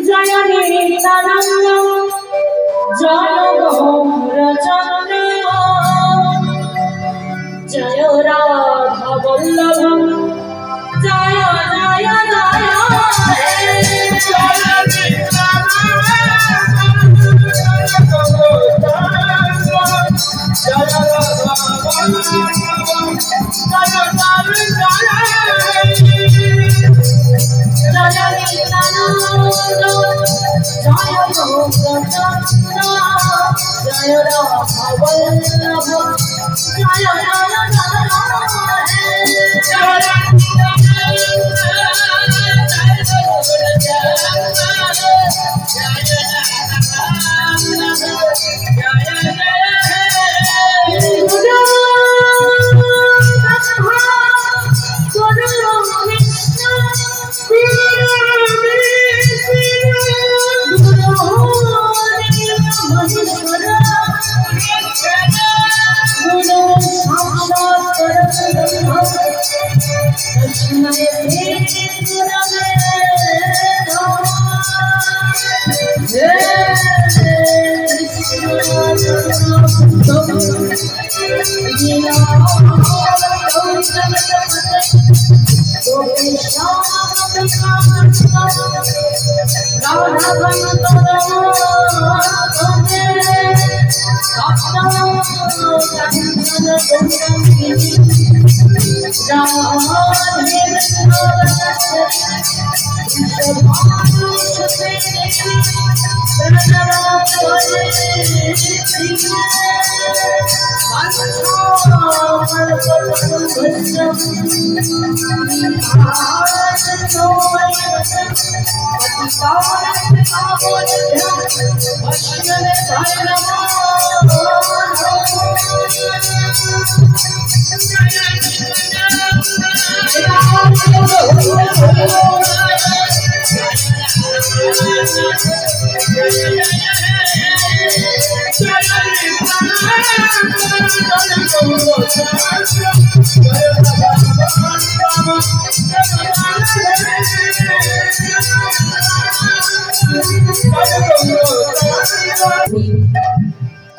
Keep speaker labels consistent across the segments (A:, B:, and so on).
A: जय नित्यानंद जय गौरचंद्र जय राधा वल्लभ जय जय जय राधा वल्लभ जय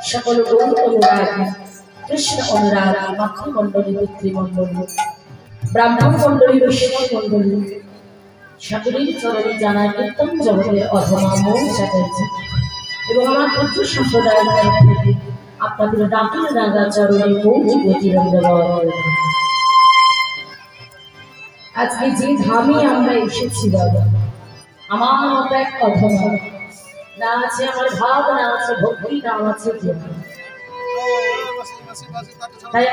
A: सकल गौर अनुरागी कृष्ण अनुरागी माखन मंडली पितृमंडली ब्राह्मण मंडली वैष्णव मंडली सकलेर चरणे जानाई उत्तम जगतेर अधमा मौन চ্যাটার্জি এবং আমার পুত্র সম্প্রদায়ের তরফ থেকে আপনাদের ডাকের রাঙা চরণে পৌঁছে গতিরঞ্জন। আজকে যে ধামে আমরা এসেছি বাবা, আমার মতো এক অধমা না আছে আমার ভাব, না আছে ভক্তি, না আছে জ্ঞান। তাই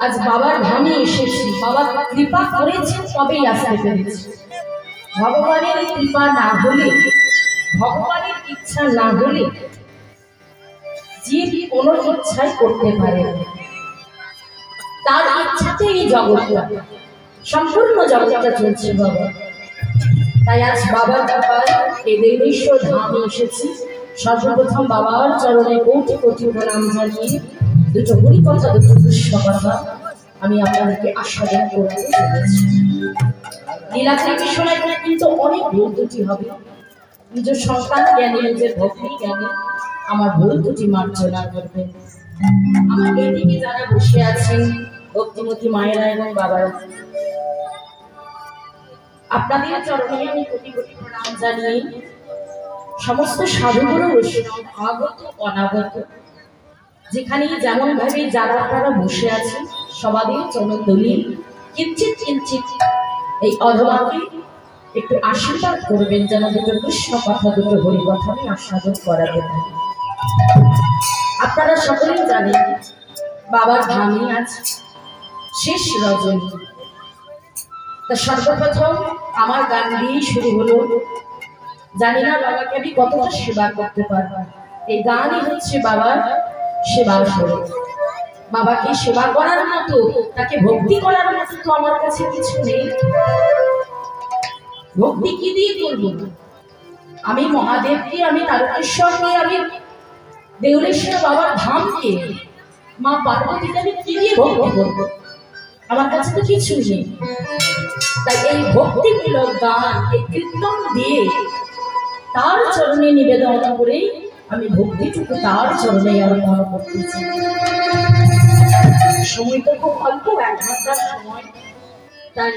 A: আজ বাবার ধামে এসেছি, বাবা কৃপা করেছেন তবেই আসতে পেরেছি। ভগবানের কৃপা না হলে, ভগবানের ইচ্ছা না হলে জীব কোনো ইচ্ছাই করতে পারে না। তার ইচ্ছাতে এই জগৎটা, সম্পূর্ণ জগৎটা চলছে বাবা। তাই আজ বাবার কৃপায় এই দেবেশ্বর ধামে এসেছি। সর্বপ্রথম বাবার চরণে কোটি কোটি প্রণাম জানিয়ে দুটো হরিকথা, দুটো কৃষ্ণ কথা আমি আপনাদেরকে আস্বাদন করতে চলেছি। লীলাকে শোনায় কিন্তু অনেক ভুল ত্রুটি হবে। নিজের সন্তান জ্ঞানী, নিজের ভক্তি জ্ঞানী আমার ভুল ত্রুটি মার্জনা করবেন। আমার এদিকে যারা বসে আছেন ভক্তিমতী মায়েরা এবং বাবারা, আপনাদের চরণে আমি কোটি কোটি প্রণাম জানিয়ে সমস্ত সাধুগুরু বৈষ্ণব আগত অনাগত যেখানে যেমন ভাবে যারা আপনারা বসে আছেন সবাদের চরণ দলিয়ে কিঞ্চিত কিঞ্চিত এই অধমাকে একটু আশীর্বাদ করবেন, যেন দুটো কৃষ্ণ কথা, দুটো হরি কথা আমি আস্বাদন করাবেন। আপনারা সকলেই জানেন বাবার ধামে আজ শেষ রজনী। তা সর্বপ্রথম আমার গান দিয়েই শুরু হলো। জানি না বাবাকে আমি কতটা সেবা করতে পারবো, এই গানই হচ্ছে বাবার সেবা স্বরূপ। বাবাকে সেবা করার মতো, তাকে ভক্তি করার মতো তো আমার কাছে কিছু নেই। ভক্তি কি দিয়ে করবো? আমি মহাদেবকে, আমি তারকেশ্বরকে, আমি দেউলেশ্বর বাবার ধামকে, মা পার্বতীকে আমি কি দিয়ে ভক্তি করবো? আমার কাছে তো কিছু নেই। তাই এই ভক্তিমূলক গান, এই কীর্তন দিয়ে তার চরণে নিবেদন করে আমি ভক্তিটুকু তার চরণে অর্পণ করতেছি। সময় তো খুব অল্প, 1 ঘন্টার সময়। তাই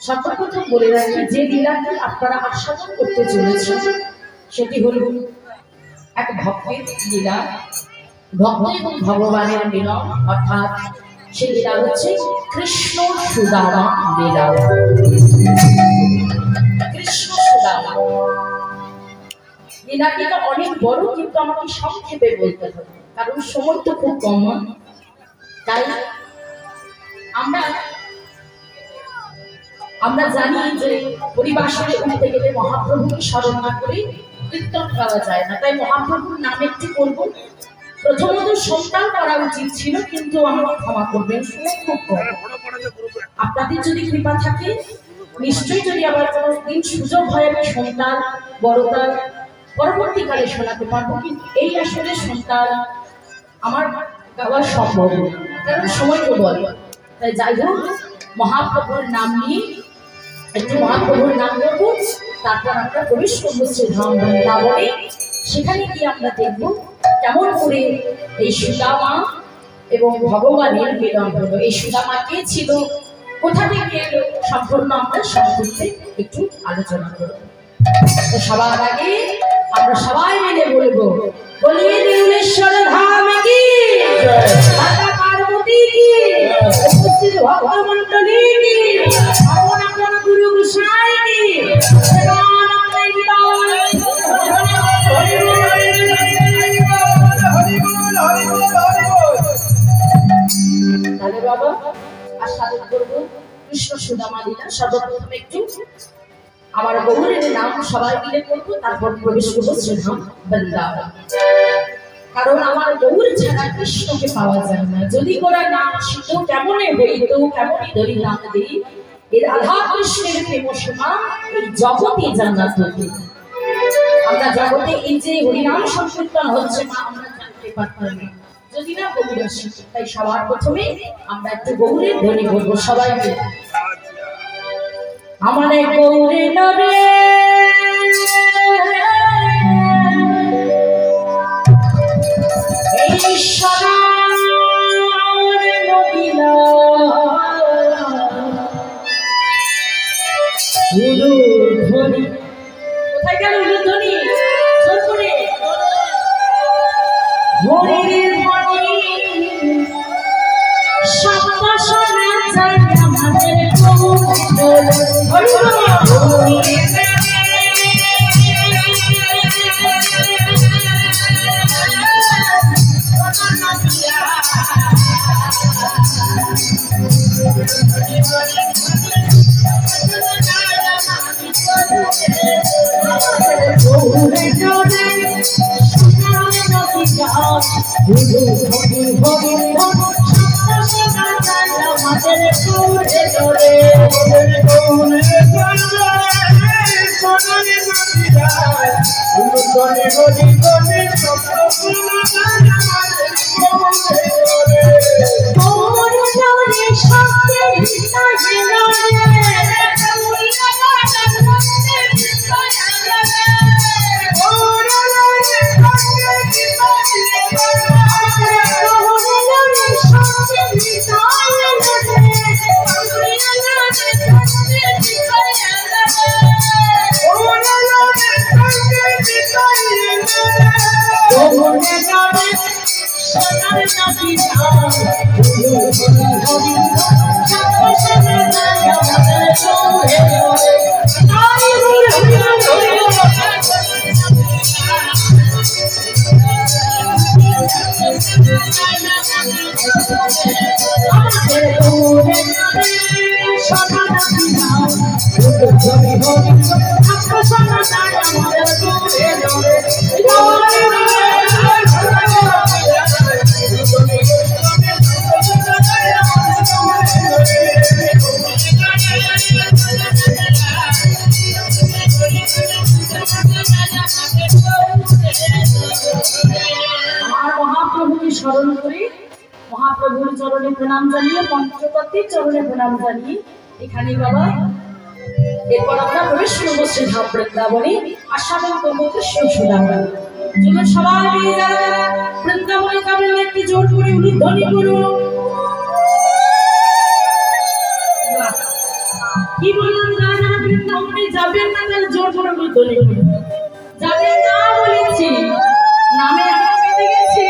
A: সর্বপ্রথম বলে রাখি, যে লীলাটি আপনারা আস্বাদন করতে চলেছেন সেটি হল এক ভক্তের লীলা, ভক্ত এবং ভগবানের মিলন, অর্থাৎ সেই লীলা হচ্ছে কৃষ্ণ সুদামা লীলা। কৃষ্ণ সুদামা লীলাটি তো অনেক বড়, কিন্তু আমাকে সংক্ষেপে বলতে হবে, কারণ সময় তো খুব কম। তাই আমরা জানি যে পরিবাসরে উঠতে গেলে মহাপ্রভুকে স্মরণ না করে কীর্তন গাওয়া যায় না। তাই মহাপ্রভুর নাম একটু করবো। প্রথমত সন্তান করা উচিত ছিল, কিন্তু আমাকে ক্ষমা করবেন, শুনে খুব কম। আপনাদের যদি কৃপা থাকে, নিশ্চয়ই যদি আবার কোনো দিন সুযোগ হয়, আমি সন্তান বড়তার পরবর্তীকালে শোনাতে পারবো, কিন্তু এই আসলে সন্তান আমার গাওয়া সম্ভব, কারণ সময় তো বল। তাই যাই হোক, মহাপ্রভুর নাম নিয়ে একটু মহাপ্রভুর নাম করবো, তারপর আমরা প্রবেশ করবো শ্রীধাম বৃন্দাবনে। সেখানে গিয়ে আমরা দেখবো কেমন করে এই সুদামা এবং ভগবানের মিলন হলো। এই সুদামা কে ছিল, কোথা থেকে এলো, সম্পূর্ণ আমরা সংক্ষেপে একটু আলোচনা করব। তো সবার আগে আমরা সবাই মিলে বলবো, বলিয়ে দেউলেশ্বর ধাম কি, মাতা পার্বতী কি, উপস্থিত ভক্তমণ্ডলী কি, আপনার গুরু গোসাই কি। তাহলে বাবা আস্বাদন করবো কৃষ্ণ সুদামা লীলা। সর্বপ্রথম একটু আমার গৌরের নাম সবাই মিলে করবো, তারপর প্রবেশ করবো শ্রীধাম বৃন্দাবন। কারণ আমার গৌর ছাড়া কৃষ্ণকে পাওয়া যায় না। যদি গোরা নাম শিখতো কেমনে হইতো, কেমনই ধরি নাম দিই, এই রাধা কৃষ্ণের প্রেম সীমা এই জগতে জান্নাত হতো। আমরা জগতে এই যে হরিনাম সংকীর্তন হচ্ছে, মা আমরা জানতে পারতাম না যদি না গৌর আসে। তাই সবার প্রথমে আমরা একটু গৌরের ধ্বনি বলবো সবাইকে। আমার গৌরে নরে কোথায় গেল উলুধ্বনি? জোর করে হরির ধ্বনি শব্দ শোনা যায় আমাদের গৌর। চক্রবর্তীর চরণে প্রণাম জানিয়ে এখানে বাবা এরপর আমরা প্রবেশ করবো শ্রী ধাম বৃন্দাবনে আস্বাদন করবো কৃষ্ণ সুদামা। চলুন সবাই মিলে যারা বৃন্দাবনে যাবেন একটি জোর করে উলুধ্বনি করুন। কি বলুন যারা বৃন্দাবনে যাবেন না তাহলে জোর করে উলুধ্বনি করুন। যাদের না বলেছি নামে আমরা পেতে গেছি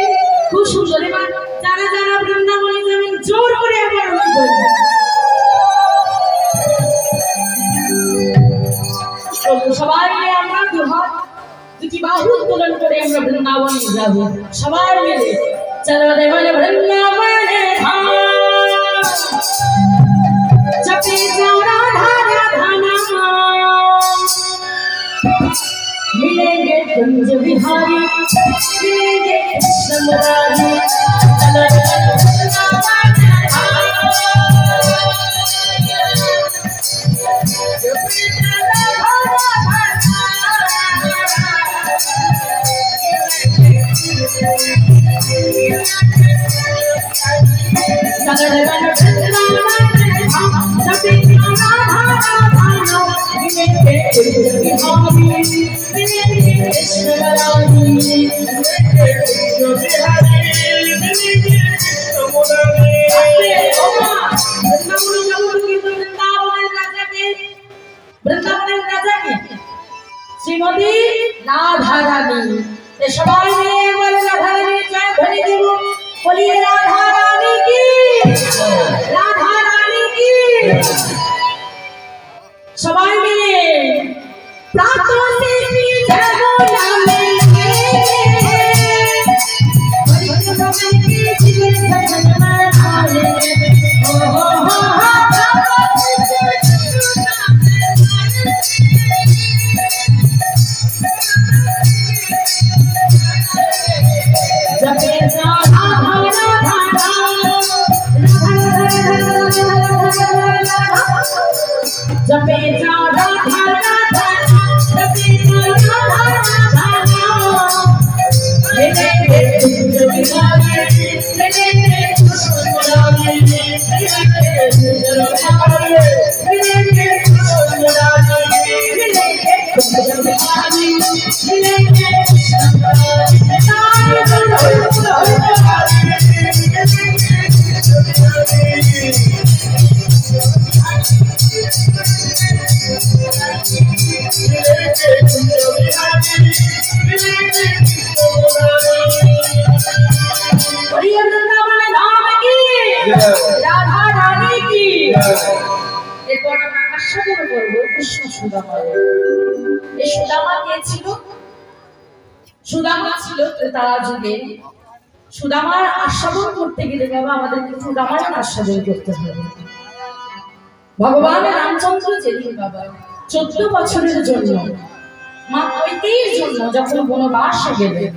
A: খুব সুন্দর। এবার যারা যারা বৃন্দাবনে যাবেন জোর করে আবার উলুধ্বনি। সবাই মিলে আমরা দুহাত দুটি বাহু উত্তোলন করে আমরা বৃন্দাবনে যাব। সবাই মিলে চলো রে বলে বৃন্দাবনে ধাম জপে যাও রাধা রাধা নাম मिलेंगे कुंज बिहारी मिलेंगे कृष्ण मुरारी चलो रे বৃন্দাবনের রাজাকে শ্রীমতী রাধা রানী সবাই মিলে বলে রাধা রানীর জয় ধ্বনি দেব। বলিয়ে রাধা রানী কি, রাধা রানী কি। সবাই মিলে প্রাতঃ से जागो नामे जपे जा राधा राधा जपे जा राधा राधा मेरे कुंज बिहारी मेरे कृष्ण मुरारी मेरे कुंज बिहारी मेरे कृष्ण मुरारी मेरे कुंज बिहारी मेरे कृष्ण मुरारी राधा रानी की। এরপর আমরা আস্বাদন করব কৃষ্ণ সুদামা। এই সুদামা কে ছিল? সুদামা ছিল ত্রেতা যুগে। সুদামার আস্বাদন করতে গেলে বাবা আমাদের কিন্তু রামায়ণ আস্বাদন করতে হবে। ভগবান রামচন্দ্র যেদিন বাবা 14 বছরের জন্য মা কৈকেয়ীর জন্য যখন বনবাসে গেলেন,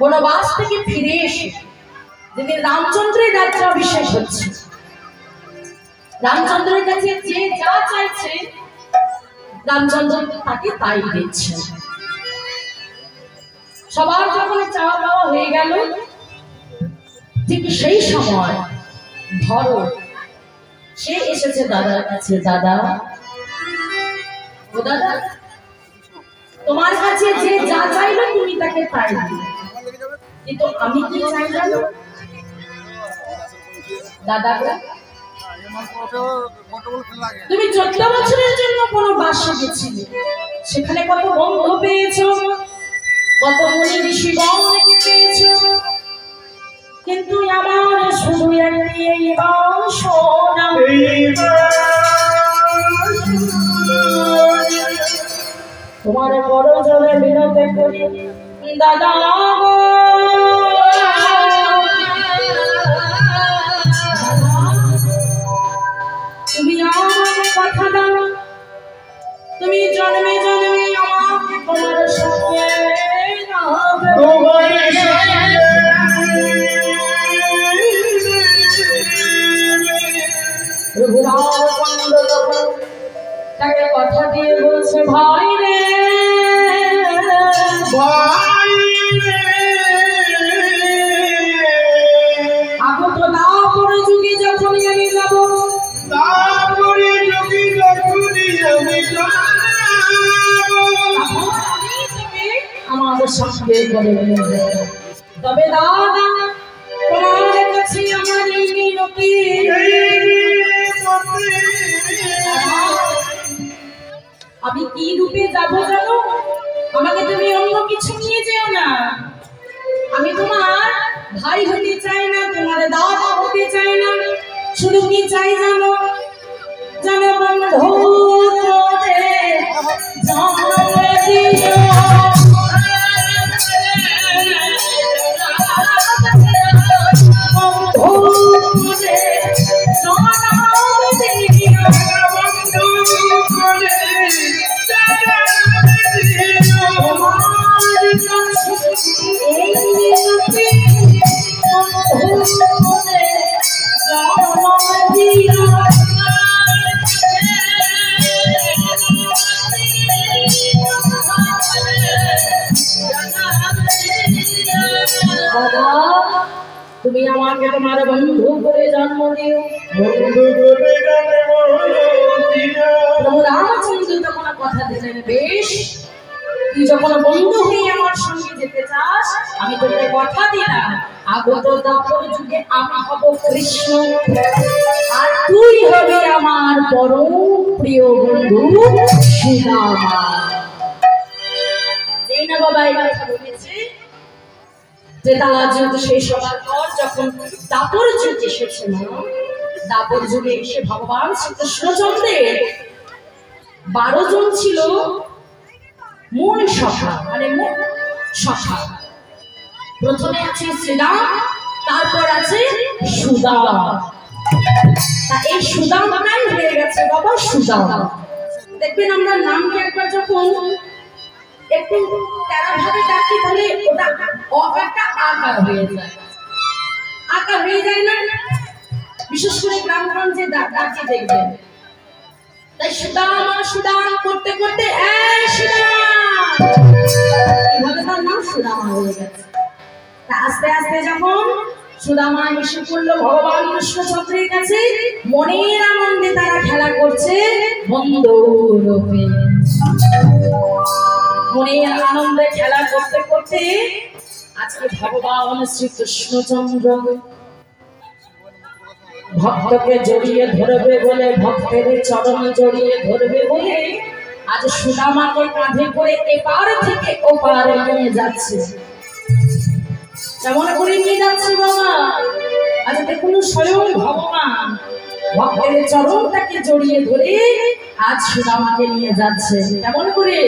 A: বনবাস থেকে ফিরে এসে যেদিন রামচন্দ্রের রাজ্যাভিষেক হচ্ছে, রামচন্দ্রের কাছে যে যা চাইছে রামচন্দ্র তাকে তাই দিচ্ছে। সবার যখন চাওয়া পাওয়া হয়ে গেল, ঠিক সেই সময় ভরত সে এসেছে দাদার কাছে। দাদা, ও দাদা, তোমার কাছে যে যা চাইলো তুমি তাকে তাই দিলে, কিন্তু আমি কি চাই জানো দাদা? তুমি 14 বছরের জন্য কোনো বাসে গেছিলে, সেখানে কত বন্ধু পেয়েছো, কত মুনি ঋষিগণকে পেয়েছো, কিন্তু আমার শুধু একটি এই বাসনা। তোমার বড় জলে বিনতে করি দাদা, তুমি আমাকে কথা দাও, তুমি জন্মে জন্মে আমাকে তোমার সঙ্গে তাকে কথা দিয়ে বলছে, ভাই রে ভাই রে, আগত না পরে যুগে যখন আমি যাব সঙ্গে করে নিয়ে যায়। তবে দাদা তোমার কাছে আমার এই মিনতি, আমি কি রূপে যাবো জানো? আমাকে তুমি অন্য কিছু নিয়ে যেও না। আমি তোমার ভাই হতে চাই না, তোমার দাদা হতে চাই না, শুধু কি চাই জানো? জানো বন্ধু রে জানে দিও তুমি আমাকে তোমার বন্ধু করে জন্ম দিও। প্রভু রামচন্দ্র তখন কথা দিলেন, বেশ তুই যখন বন্ধু হয়ে আমার সঙ্গে যেতে চাস, আমি তোকে কথা দিলাম আগত দাপর যুগে আমি হব কৃষ্ণ, আর তুই হবে আমার পরম প্রিয় বন্ধু সুদামা। যেই না বাবা এই কথা বলেছে, ত্রেতা যুগ শেষ হওয়ার পর যখন দাপর যুগ এসেছে, দাপর যুগে এসে ভগবান শ্রীকৃষ্ণচন্দ্রের 12 জন ছিল মূল সখা, মানে মূল সখা। প্রথমে আছে শ্রীরাম, তারপর আছে সুদামা। তা এই সুদামাটাই হয়ে গেছে বাবা সুদামা। দেখবেন আমরা নামকে একবার যখন একটু তেরা ভাবে ডাকি, তাহলে ওটা একটা আকার হয়ে যায়, আকার হয়ে যায় না? বিশেষ করে গ্রামগঞ্জে ডাকি দেখবেন। তাই সুদামা সুদাম করতে করতে এইভাবে তার নাম সুদামা হয়ে গেছে। তা আস্তে আস্তে যখন সুদামা এসে পড়লো ভগবান কৃষ্ণচন্দ্রের কাছে, মনের আনন্দে তারা খেলা করছে বন্ধু রূপে। মনের আনন্দে খেলা করতে করতে আজকে ভগবান শ্রীকৃষ্ণচন্দ্র ভক্তকে জড়িয়ে ধরবে বলে, ভক্তের চরণ জড়িয়ে ধরবে বলে আজ সুদামাকে কাঁধে করে এপার থেকে ওপার নিয়ে যাচ্ছে। কেমন করে নিয়ে যাচ্ছে বাবা? আজ দেখুন স্বয়ং ভগবান ভক্তের চরণটাকে জড়িয়ে ধরে আজ সুদামাকে নিয়ে যাচ্ছে। কেমন করে?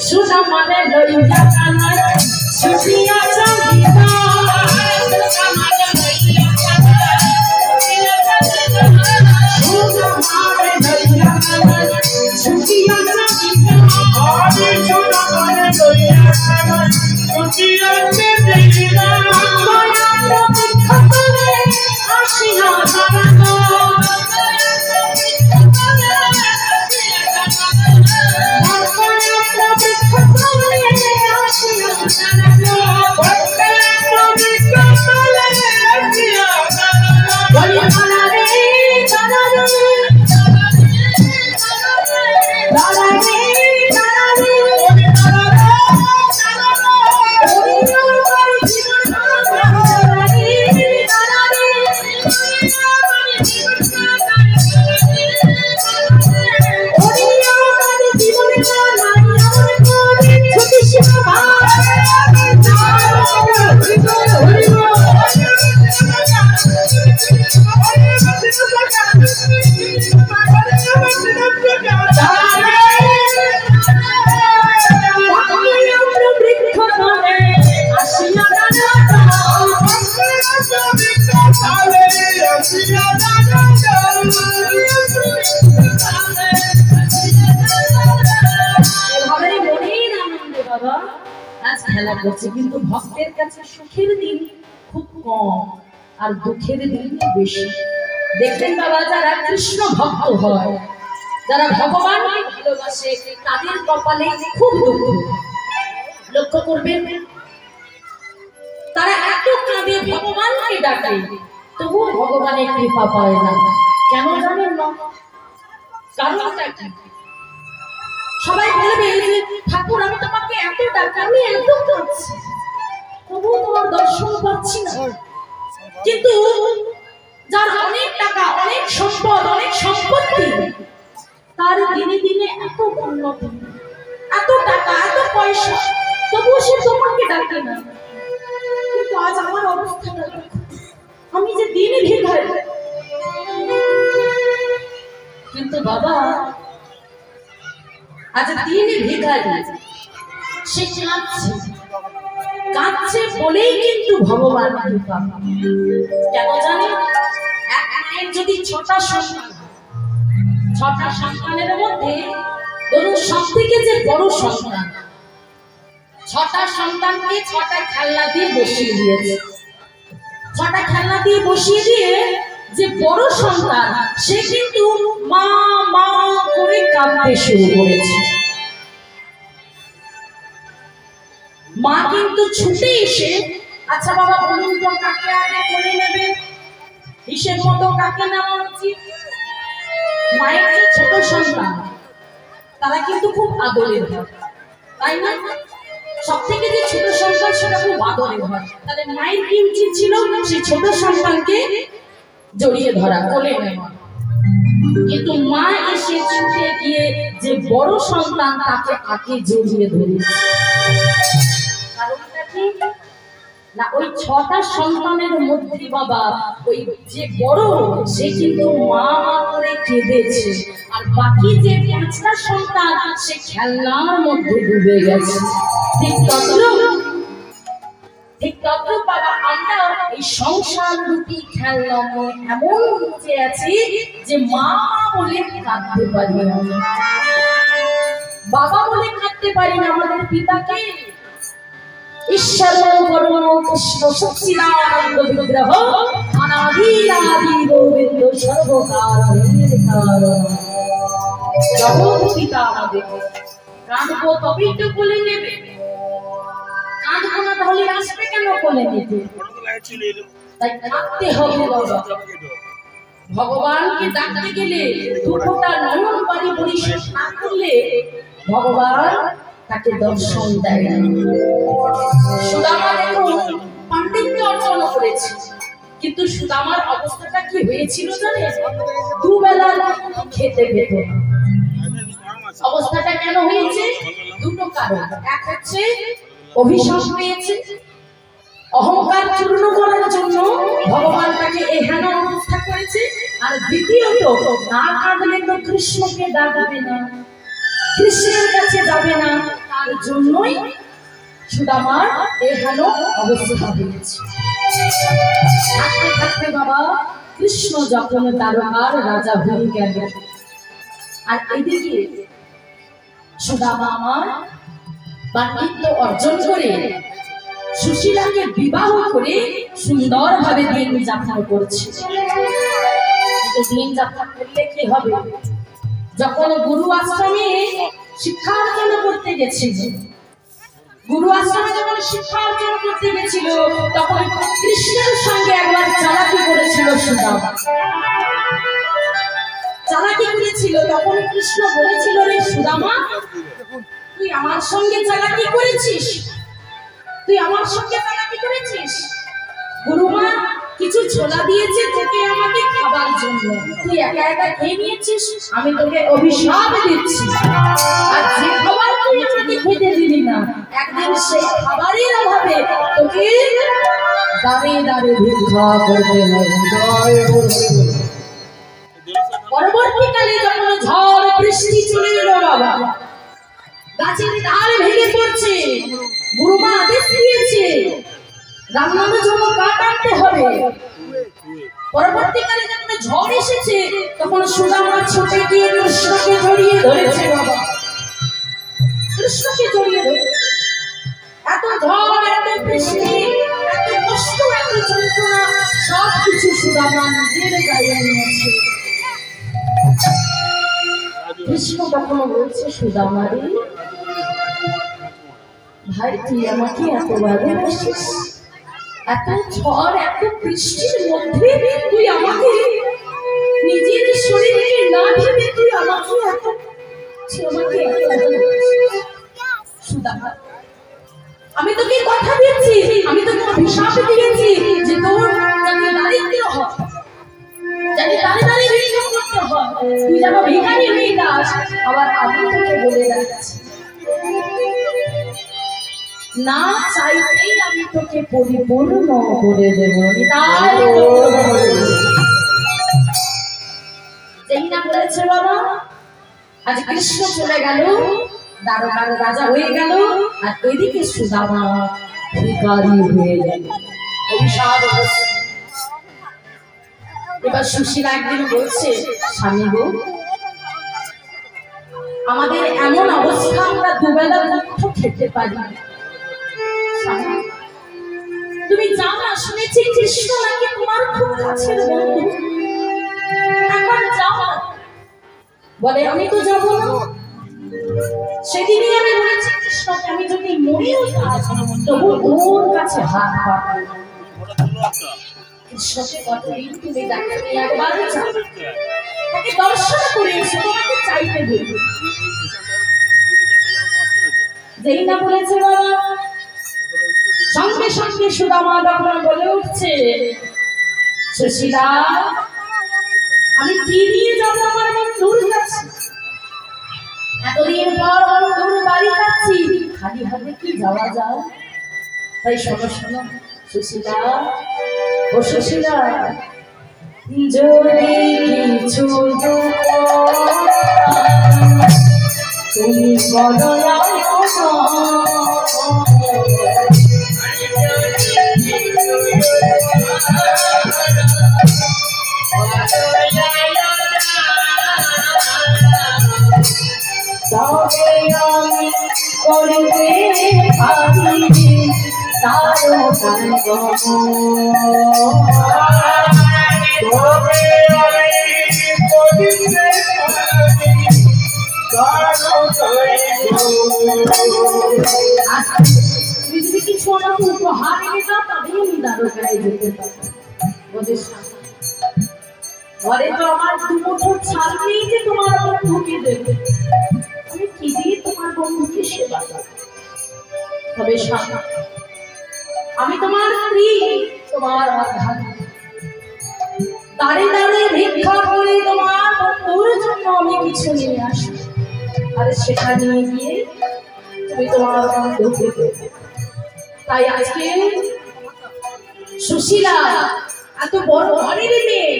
A: সুদামাকে লইয়া কানায় ছুটিয়া চলিয়া, সুদামাকে লইয়া কানায় সুদামাকে লইয়া কানায় ছুটিয়া চলিয়া, আরে সুদামাকে লইয়া কানায় ছুটিয়া চলিয়া, মায়া বিখ্যাতরে আসিয়া দাঁড়ানো, খেলা করছে। কিন্তু ভক্তের কাছে সুখের দিন খুব কম আর দুঃখের দিন বেশি। দেখবেন বাবা, যারা কৃষ্ণ ভক্ত হয়, যারা ভগবানকে ভালোবাসে, তাদের কপালে খুব দুঃখ। লক্ষ্য করবেন, তারা এত কাঁদে, ভগবানকে ডাকে, তবুও ভগবানের কৃপা পায় না। কেন জানেন না? কারণটা কি? সবাই বলবে যে ঠাকুর আমি তোমাকে এত ডাকি, আমি এত কাঁদছি, তবুও তোমার দর্শন পাচ্ছি না। কিন্তু যার অনেক টাকা, অনেক সম্পদ, অনেক সম্পত্তি, তার দিনে দিনে এত উন্নতি, এত টাকা, এত পয়সা, তবুও সে তোমাকে ডাকে না। কিন্তু আজ আমার অবস্থাটা, আমি যে দিনে ভিখারি। কিন্তু বাবা আজ দিনে ভিখারি, সে কাঁদছে, কাঁদছে বলেই কিন্তু ভগবান কৃপা। কেন জানি, এক মায়ের যদি 6টা সন্তান, 6টা সন্তানের মধ্যে ধরুন সব থেকে যে বড় সন্তান, 6টা সন্তানকে 6টা খেলনা দিয়ে বসিয়ে দিয়েছে। 6টা খেলনা দিয়ে বসিয়ে দিয়ে যে বড় সন্তান, সে কিন্তু মা মা করে কাঁদতে শুরু করেছে। মা কিন্তু ছুটে এসে, আচ্ছা বাবা বলুন তো কাকে আগে করে নেবে, হিসেব মতো কাকে নেওয়া উচিত। মায়ের যে ছোট সন্তান, তারা কিন্তু খুব আদরের হয়, তাই না? সব থেকে যে ছোট সন্তান সেটা খুব আদরের হয়। তাহলে মায়ের কি উচিত ছিল? সেই ছোট সন্তানকে জড়িয়ে ধরা, কোলে নেওয়া। কিন্তু মা এসে ছুটে গিয়ে যে বড় সন্তান, তাকে আগে জড়িয়ে ধরেছে। কারণটা কি না, ওই 6টা সন্তানের মধ্যে বাবা ওই যে বড়, সে কিন্তু মা মা করে কেঁদেছে, আর বাকি যে 5টা সন্তান, সে খেলনার মধ্যে ডুবে গেছে। ঠিক তদ্রূপ বাবা আমরা এই সংসার রূপী খেলনায় এমন বেঁচে আছি যে মা বলে কাঁদতে পারি না, বাবা বলে কাঁদতে পারি না। আমাদের পিতাকে ঈশ্বর পরম কৃষ্ণ সচ্চিদানন্দ বিগ্রহ অনাদি আদি গোবিন্দ সর্বকাল নির্কাল জগৎ পিতা আমাদের। কাঁদবো তবেই তো কোলে নেবে, কাঁদবো না তাহলে আসবে কেন কোলে নিতে? তাই কাঁদতে হবে বাবা। ভগবানকে ডাকতে গেলে দুটোটা নয়ন বাড়ি পরিশোধ না করলে ভগবান তাকে দর্শন দেয় না। সুদামা দেখুন পাণ্ডিত্য অর্জন করেছে, কিন্তু সুদামার অবস্থাটা কি হয়েছিল জানে? দুবেলা খেতে পেত না। অবস্থাটা কেন হয়েছে? দুটো কারণ। এক হচ্ছে অভিশাপ পেয়েছে, অহংকার চূর্ণ করার জন্য ভগবান তাকে এহেন অবস্থা করেছে। আর দ্বিতীয়ত, না কাঁদলে তো কৃষ্ণকে ডাকবে না, কৃষ্ণের কাছে যাবে না, তার জন্যই সুদামার এহেন অবস্থা হয়েছে। থাকতে থাকতে বাবা কৃষ্ণ যখন দ্বারকার রাজা হয়ে গেল, আর এদিকে সুদামা আমার পাণ্ডিত্য অর্জন করে সুশীলাকে বিবাহ করে সুন্দরভাবে দিন যাপন করছে। দিন যাপন করলে কি হবে? যখন গুরু আশ্রমে শিক্ষা অর্জন করতে গেছিল, গুরু আশ্রমে যখন শিক্ষা অর্জন করতে গেছিল, তখন কৃষ্ণের সঙ্গে একবার চালাকি করেছিল সুদামা। চালাকি করেছিল, তখন কৃষ্ণ বলেছিল, রে সুদামা তুই আমার সঙ্গে চালাকি করেছিস, তুই আমার সঙ্গে চালাকি করেছিস। গুরুমা কিছু ছোলা দিয়েছে তোকে আমাকে খাবার জন্য, তুই একা একা খেয়ে নিয়েছিস, আমি তোকে অভিশাপ দিচ্ছি। আর যে খাবার তুই আমাকে খেতে দিলি না, একদিন সেই খাবারের অভাবে তোকে দাঁড়ে দাঁড়ে ভিক্ষা করতে হবে। পরবর্তীকালে যখন ঝড় বৃষ্টি চলে এলো বাবা, গাছের ডাল ভেঙে পড়ছে, গুরুমা আদেশ দিয়েছে রান্নার জন্য কাঠ আনতে হবে। পরবর্তীকালে যখন ঝড় এসেছে, তখন সুদামা ছুটে গিয়ে কৃষ্ণকে জড়িয়ে ধরেছে বাবা, কৃষ্ণকে জড়িয়ে ধরে। এত ঝড়, এত বৃষ্টি, এত কষ্ট, এত যন্ত্রণা, সব কিছু সুদামা নিজের গায়ে নিয়েছে। কৃষ্ণ কখনো বলছে, সুদামা রে ভাই তুই আমাকে এত ভালোবাসিস, এত ঝড় এত বৃষ্টির মধ্যে তুই আমাকে নিজের শরীরকে না ভেবে তুই আমাকে এত তুই যেন ভিখারি হয়ে যাস। আবার আমি তোকে বলে যাচ্ছি, না চাইতেই আমি তোকে পরিপূর্ণ করে দেব। যেই না বলেছে বাবা, আজ কৃষ্ণ চলে গেল, দ্বারকার রাজা হয়ে গেল, আর এদিকে সুদামা ভিখারি হয়ে গেল। অভিশাপ। এবার সুশীলা একদিন বলছে, স্বামী গো, আমাদের এমন অবস্থা, আমরা দুবেলা দুঃখ খেতে পারি। তুমি যাও না, শুনেছি কৃষ্ণ নাকি তোমার খুব কাছের বন্ধু, একবার যাও না। বলে আমি তো যাবো না। সেদিনই আমি বলেছি কৃষ্ণকে, আমি যদি মরেও যাই তবু ওর কাছে হাত পাতবো না। কৃষ্ণকে কতদিন তুমি দেখনি, একবার যাও, তাকে দর্শন করে এসে তোমাকে চাইতে বলবো। যেই না বলেছে বাবা, সঙ্গে সঙ্গে সুদামা তখন বলে উঠছে, সুশীলা, আমি কি দিয়ে যাবো আমার বন্ধুর কাছে? এতদিন পর বন্ধুর বাড়ি যাচ্ছি, খালি হাতে কি যাওয়া যায়? তাই শোনো শোনো সুশীলা, ও সুশীলা, যদি কিছু তুমি বলো তবে আমি করতে পারি তারও কাঙ্গ, তবে আমি করতে পারি তারও কাঙ্গ। তুমি যদি কিছু আমাকে উপহার এনে দাও, তবেই আমি দ্বারকায় যেতে পারবো। ঘরে তো আমার দুমুঠো ছাল নেই যে তোমার বন্ধুকে দেবে, আমি কি দিয়ে তোমার বন্ধুকে সেবা করব? তবে আমি তোমার স্ত্রী, তোমার দাঁড়ে দাঁড়ে ভিক্ষা করে তোমার বন্ধুর জন্য আমি কিছু নিয়ে আসি, আর সেটা নিয়ে গিয়ে তুমি তোমার বন্ধুকে দেবে। তাই আজকে সুশীলা এত বড় ঘরের মেয়ে,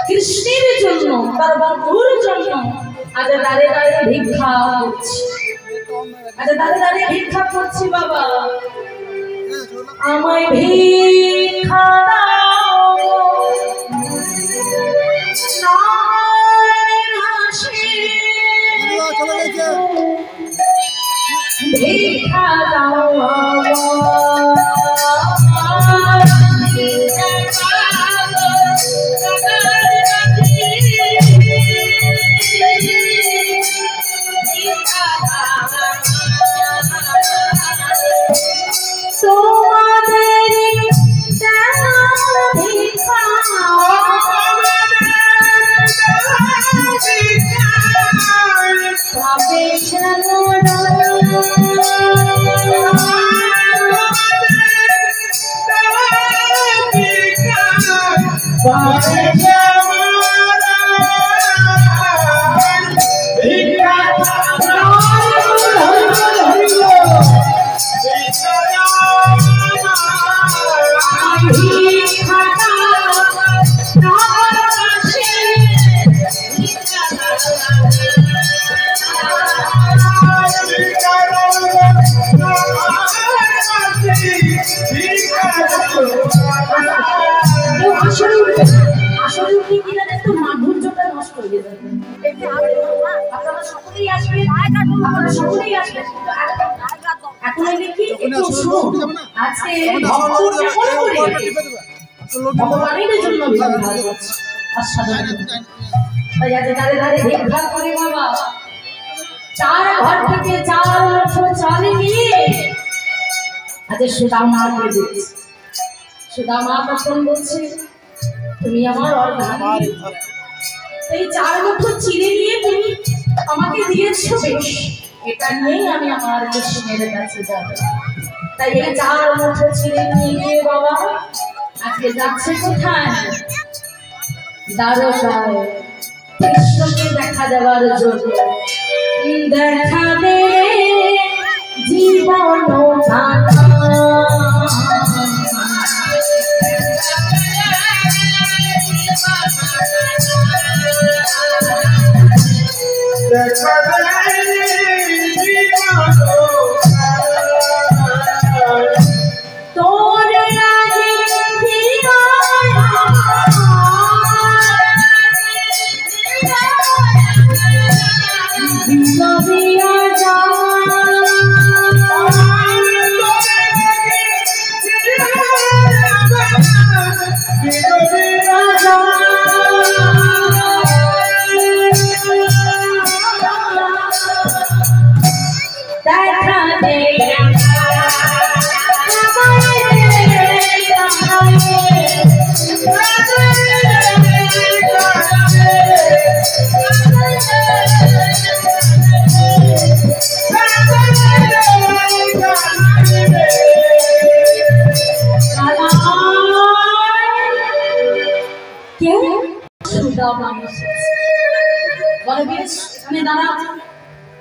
A: কৃষ্ণের জন্য, তার বন্ধুর জন্য আজ দাঁড়ে দাঁড়ে ভিক্ষা করছি, আজ দাঁড়ে দাঁড়ে ভিক্ষা করছি। বাবা, আমায় ভিক্ষা দাও, ভিক্ষা দাও, ভগবানের জন্য চার ঘর থেকে চার বছর চালে নিয়ে আজ সুদামাকে দিচ্ছে। সুদামা তখন বলছে, তুমি আমার অর্ধাঙ্গিনী, এই চার বছর চিনে নিয়ে তুমি আমাকে দিয়েছো, বেশ, এটা নিয়েই আমি আমার কৃষ্ণের কাছে যাব। তাই এই চার বছর চিনে নিয়ে বাবা আজকে যাচ্ছে কোথায়? দ্বারকায়। দেওয়ার জন্য দেখা দে জীবন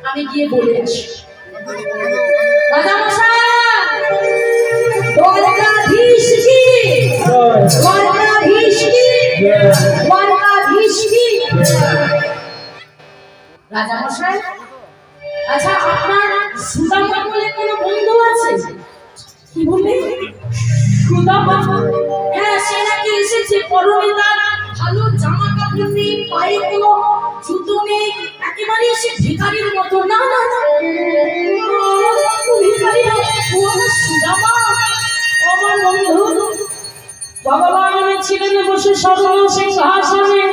A: আমি গিয়ে বলেছি রাজা মশাই, আচ্ছা আপনার সুদামা বলে কোনো বন্ধু আছে? কি বললে? সুদামা? হ্যাঁ, সে নাকি এসেছে, পরনে তার ভালো জামা কাপড় নেই, পায়ে কোনো জুতো নেই, একেবারে সে ভিখারির মতো। না না না, ভিখারি না, ও আমার সুদামা, আমার বন্ধু। ভগবানের ছিলেন বসে সর্বসিংহাসনে,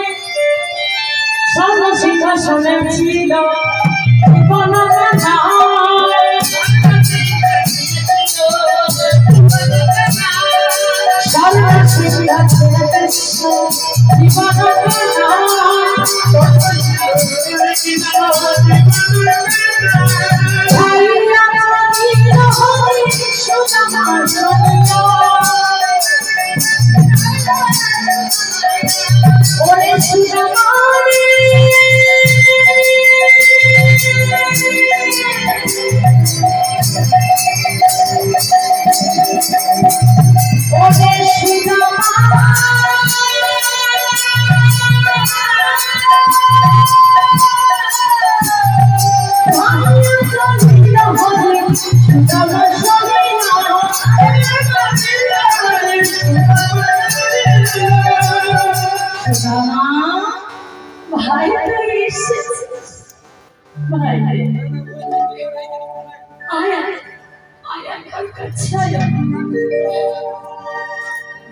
A: সর্বসিংহাসনে ছিল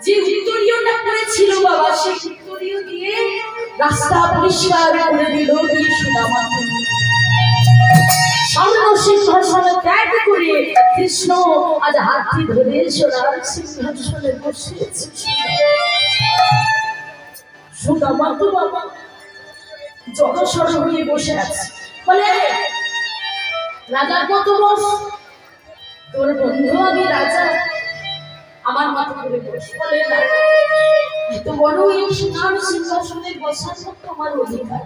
A: যে উত্তরীয়টা করেছিল বাবা, সেই উত্তরীয় দিয়ে রাস্তা পরিষ্কার করে দিল। দিয়ে সুদামাকে সর্বসিংহাসনে ত্যাগ করে কৃষ্ণ আজ হাতটি ধরে সোনার সিংহাসনে বসিয়েছে। সুদামা তো বাবা জড়সড় হয়ে বসে আছে, বলে রাজার মতো বস, তোর বন্ধু আমি রাজা, আমার মতো করে বস। বলে এত বড় এই সোনার সিংহাসনে বসার মতো আমার অধিকার।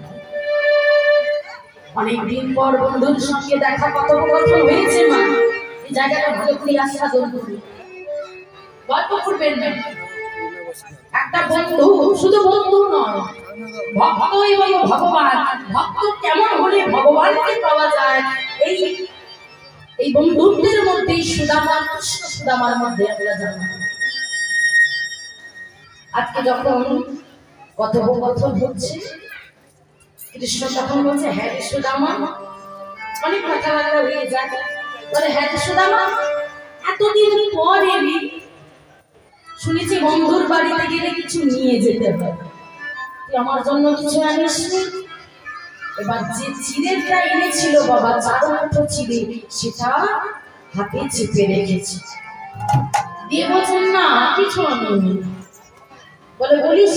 A: অনেকদিন পর বন্ধুর সঙ্গে দেখা, কথোপকথন হয়েছে। মা, এই জায়গাটা ভালো করে আস্বাদন করবে, গল্প করবেন। একটা বন্ধু, শুধু বন্ধু নয়, ভক্ত এবং ভগবান। ভক্ত কেমন হলে ভগবানকে পাওয়া যায়, এই বন্ধুত্বের মধ্যে সুদামা, কৃষ্ণ সুদামার মধ্যে আমরা জানি। আজকে যখন কথোপকথন হচ্ছে, কৃষ্ণ তখন বলছে, হ্যাঁ সুদামা, অনেক কথাবার্তা হয়ে যায়। বলে, হ্যাঁ সুদামা, এতদিন পর এলি, শুনেছি বন্ধুর বাড়িতে গেলে কিছু নিয়ে যেতে হয়, তুই আমার জন্য কিছু আনিস? এবার যে চিড়েটা এনেছিল বাবা, 4 মুঠো চিড়ে, সেটা হাতে চেপে রেখেছি। দিয়ে বলছেন, না কিছু আনিনি। বলে, বলিস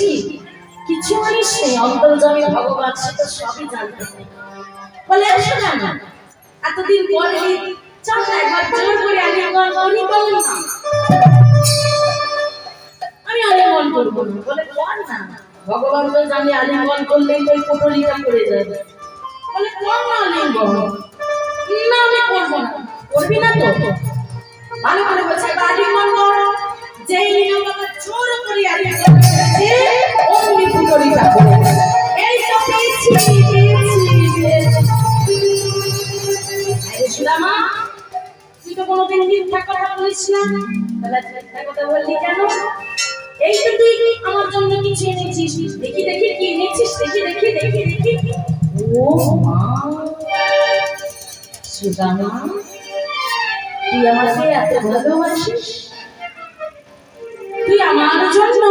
A: কিছু আনিস নি? অন্তর্যামী ভগবান সে তো সবই জানতে। বলে, এসো না, এতদিন পরে চল না একবার জোর করে আলিঙ্গন করি। বল না, আমি আলিঙ্গন করবো না। বলে, কর না। ভগবান তো জানি আলিঙ্গন করলেই তো কোটরিটা পড়ে যাবে। বলে কোন না লিঙ্গন না আমি করব না করবি না তো ভালো করে বলছে বালিঙ্গন কর যেই আমাকে জোর করে আগে যে অমনি পুতরিটা এই তো পেয়েছি আরে সুদামা তুই তো কোনোদিন মিথ্যা কথা বলিস না তাহলে মিথ্যা কথা বললি কেন এই তো তুই আমার জন্য কিছু এনেছিস দেখি দেখি কি এনেছিস দেখি ও মা সুদামা তুই আমাকে এত ভালোবাসিস তুই আমার জন্য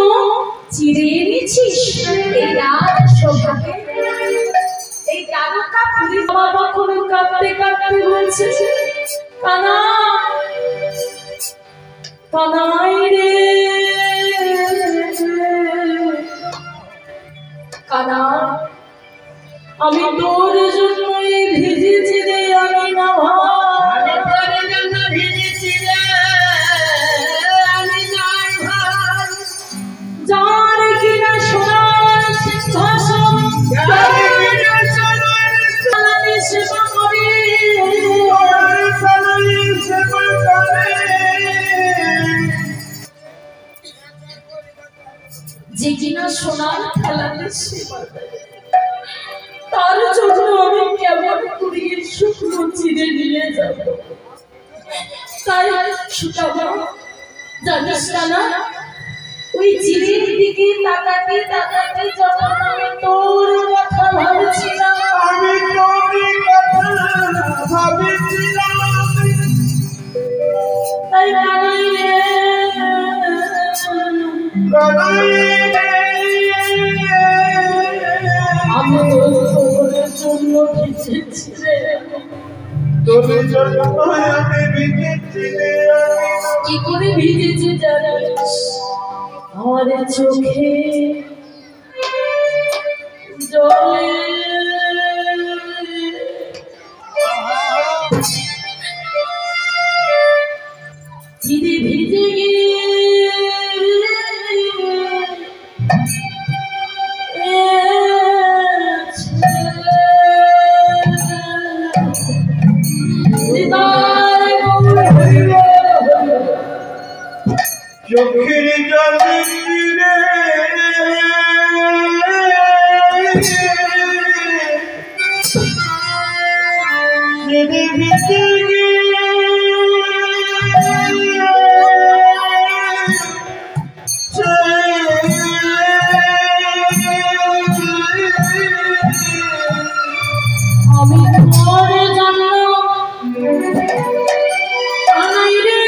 A: চিড়ে এনেছিস এই রাত সভাকে এই তারকা পুরী বাবা কোনো কাঁদতে কাঁদতে বলছে কানাই রে কানা আমি তোর জন্য ভিজেছি রে আমি না ভিজেছি রে আমি না যার কিনা সোনার সিংহাসন সেবা করে যে কিনা সোনার খেলাতে সেবা তার জন্য আমি কেমন কুড়িয়ে শুকনো চিড়ে নিয়ে যাব তাই সুদামা জানিস না ওই চিড়ের দিকে তাকাতে তাকাতে যখন আমি তোর কথা ভাবছিলাম আমি তোর কথা ভাবছিলাম তাই কানাই রে আমি তোর জন্য ভিজেছি রে তোর জন্য আমি ভিজেছি রে কি করে ভিজেছি জানিস আমার চোখে জলে চিড়ে ভিজে চোখের জলে চিড়ে ভিজে আমি তোর জন্য কানাই রে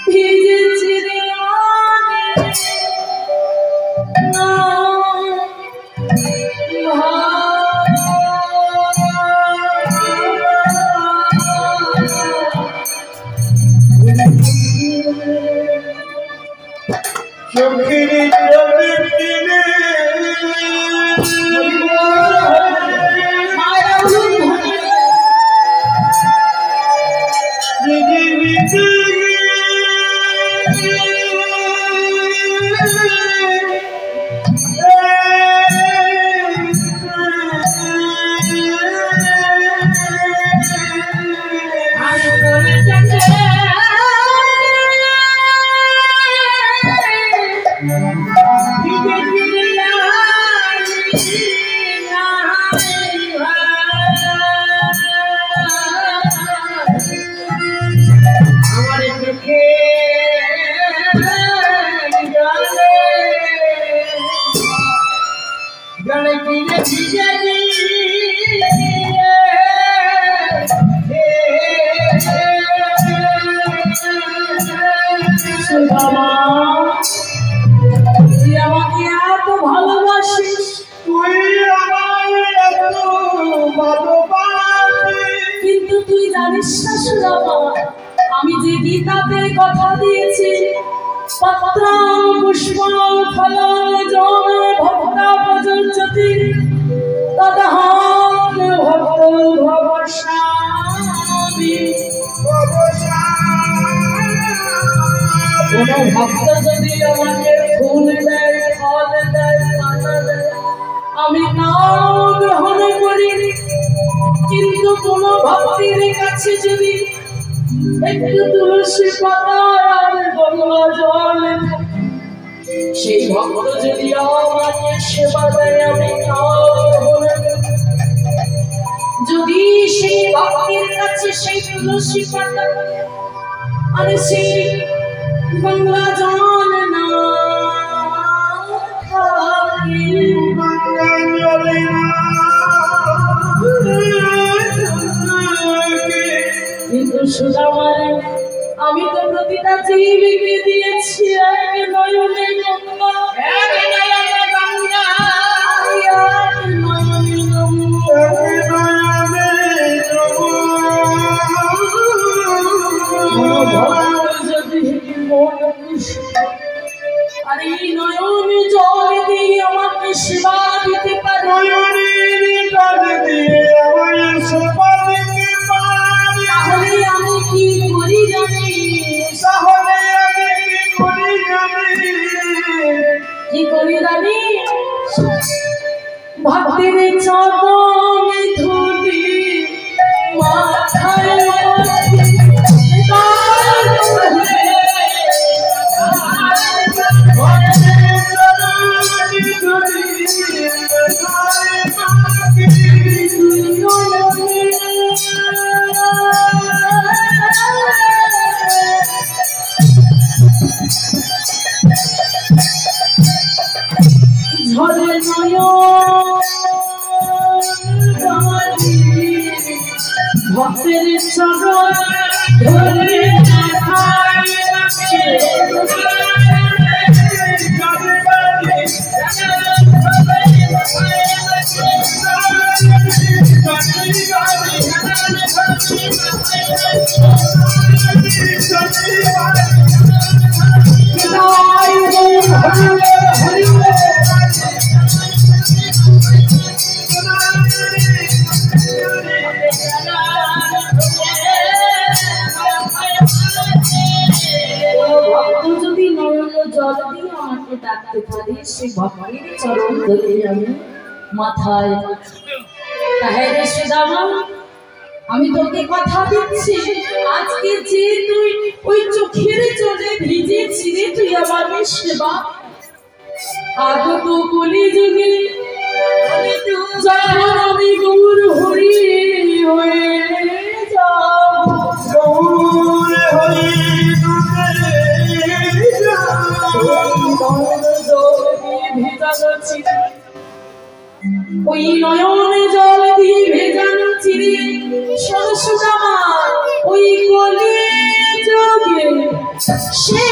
A: ভিজেছি রে চোখের জলে চিড়ে কিন্তু তুই জানিস না সুদামা আমি যে গীতাতে কথা দিয়েছি পত্রাং পুষ্পং ফলং জন ভক্তা প্রযোজ্যতি তদহং ভক্ত ভবসামি কোন ভক্ত যদি আমাকে ফুল দেয় ফল দেয় কোন ভক্তির কাছে যদি একটু তুলসী পাতা আর গঙ্গা জল সেই ভক্ত যদি আমাকে সেবা দেয় আমি যদি সেই ভক্তির কাছে সেই তুলসী পাতা আর সেই গঙ্গা জল না কিন্তু সুদামারে আমি তো প্রতিটা জীবকে দিয়েছি এক নয়নে গঙ্গা এক নয়নে গঙ্গা এক নয়নে গঙ্গা যদি মন আর এই নয়নে জল দিয়ে আমাকে সেবা দিতে পারে তাহলে আমি কি করি জানি কি করি জানি ভক্তির চরণে ধুলি মাথায় ঝরে ভক্তের চরণ ধরে যদি নয়ন জল দিয়ে আমাকে ডাকতে পারে সেই ভক্তের চরণ ধরে আমি মাথায় তাহলে সুদামা আমি তোকে কথা দিচ্ছি আজকে যে তুই ওই চোখের জলে ভিজেছিলি তুই আমাকে সেবা আগ তো কলি যুগে যখন আমি গৌর হরি হয়ে ওই নয়নে জল দিয়ে ভেজানো চিড়ি সরস্বতমা ওই কলি যোগে সে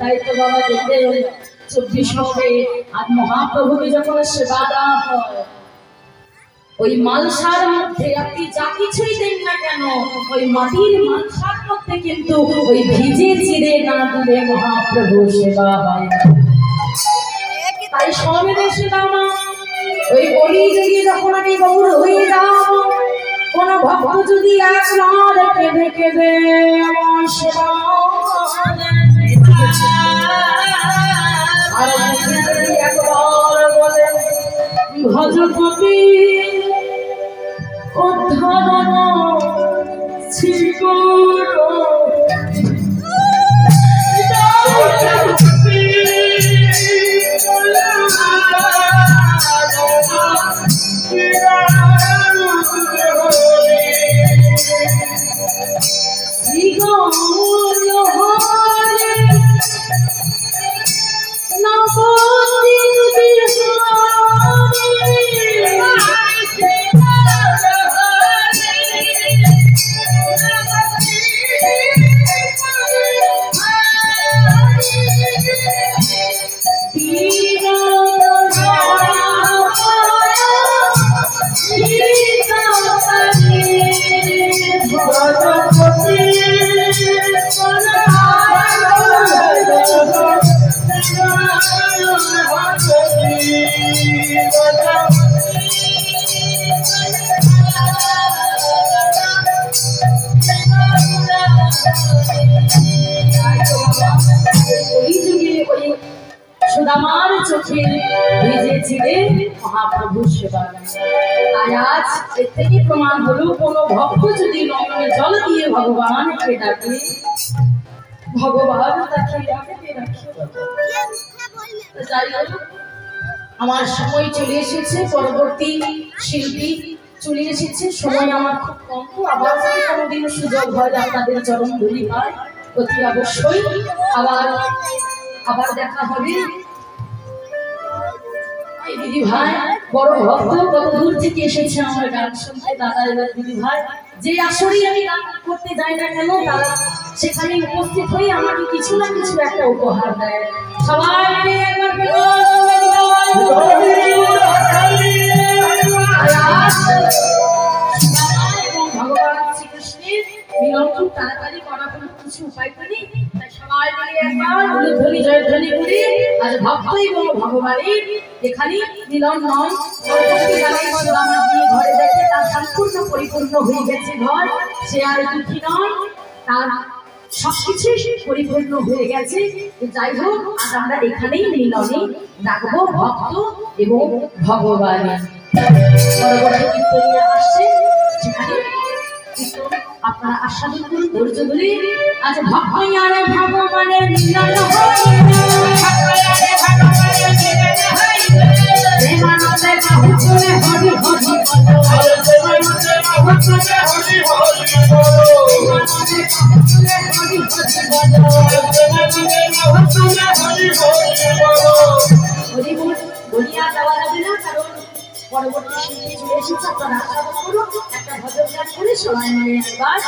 A: তাই তো বাবা দেখতে 24 হবে আর মহাপ্রভুকে যখন সেবা দেওয়া হয় ওই মালসার মধ্যে আপনি যা কিছুই দেন না কেন ওই মাটির মালসার মধ্যে কিন্তু ওই ভিজে চিড়ে না দিলে মহাপ্রভু সেবা হয় তাই সবের সেবা ওই কলি যুগে যখন আমি গৌর হয়ে যাও কোন ভক্ত যদি একবার কেঁদে কেঁদে আমার সেবা আর যদি একবার বলেন ভজপতি উদ্ধারণ শ্রীগুরু সুদামার চোখে ভিজেছিলেন মহাপ্রভু সেবা। তাই আজ এর থেকে প্রমাণ হলো কোন ভক্ত যদি নয়নে জল দিয়ে ভগবানকে ডাকে, ভগবান তাকে ডাকতে রাখে। যাই হোক, আমার সময় চলে এসেছে, পরবর্তী শিল্পী চলে এসেছে, সময় আমার খুব কম। আবার যদি কোনোদিন সুযোগ হয় আপনাদের চরণ ধরি পায়, অতি অবশ্যই আবার দেখা হবে। দিদি ভাই বড় ভক্ত, কত দূর থেকে এসেছে আমার গান শুনতে। দাদা এবার দিদি ভাই যে আসরেই আমি গান করতে যাই না কেন, তারা সেখানে উপস্থিত হয়ে আমাকে কিছু না কিছু একটা উপহার দেয়। সবাই ভগবান শ্রীকৃষ্ণের মিলন খুব তাড়াতাড়ি করা কোনো কিছু উপায় করি, তাই সবাই মিলে একবার ধ্বনি জয়ধ্বনি করি। আজ ভক্ত এবং ভগবানের এখানে মিলন নয়, ঘরে দেখে তার সম্পূর্ণ পরিপূর্ণ হয়ে গেছে ঘর, সে আর দুঃখী নয়, তার সবকিছু পরিপূর্ণ হয়ে গেছে। যাই হোক, আজ আমরা এখানেই মিলনে ডাকবো ভক্ত এবং ভগবানের। পরবর্তী কীর্তনিয়া আসছে, সেখানে আপনারা আস্বাদন করুন ধৈর্য ধরে। আজ ভগবানের ভগবানের মিলন প্রেমানন্দে বাহুচলে হরি হরি বলিয়া দেওয়া যাবে না, কারণ পরবর্তী শিল্পী চলে এসেছে। আপনারা আস্বাদন করুন, একটা ভজন গান করে সবাই মিলে একবার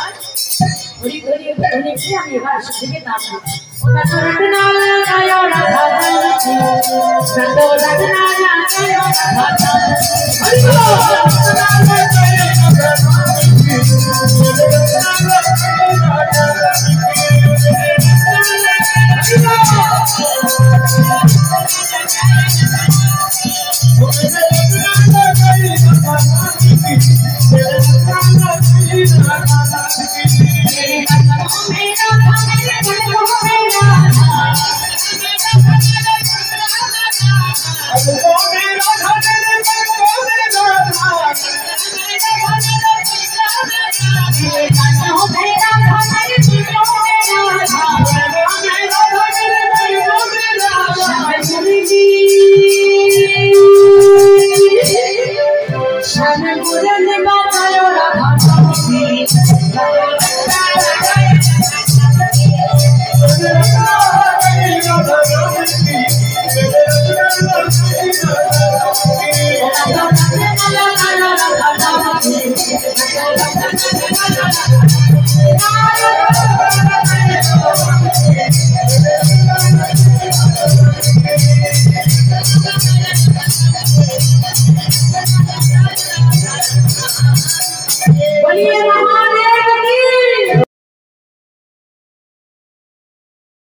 A: হরি হরি ভজনে গিয়ে আমি এবার সেদিকে নাচবো। রাধা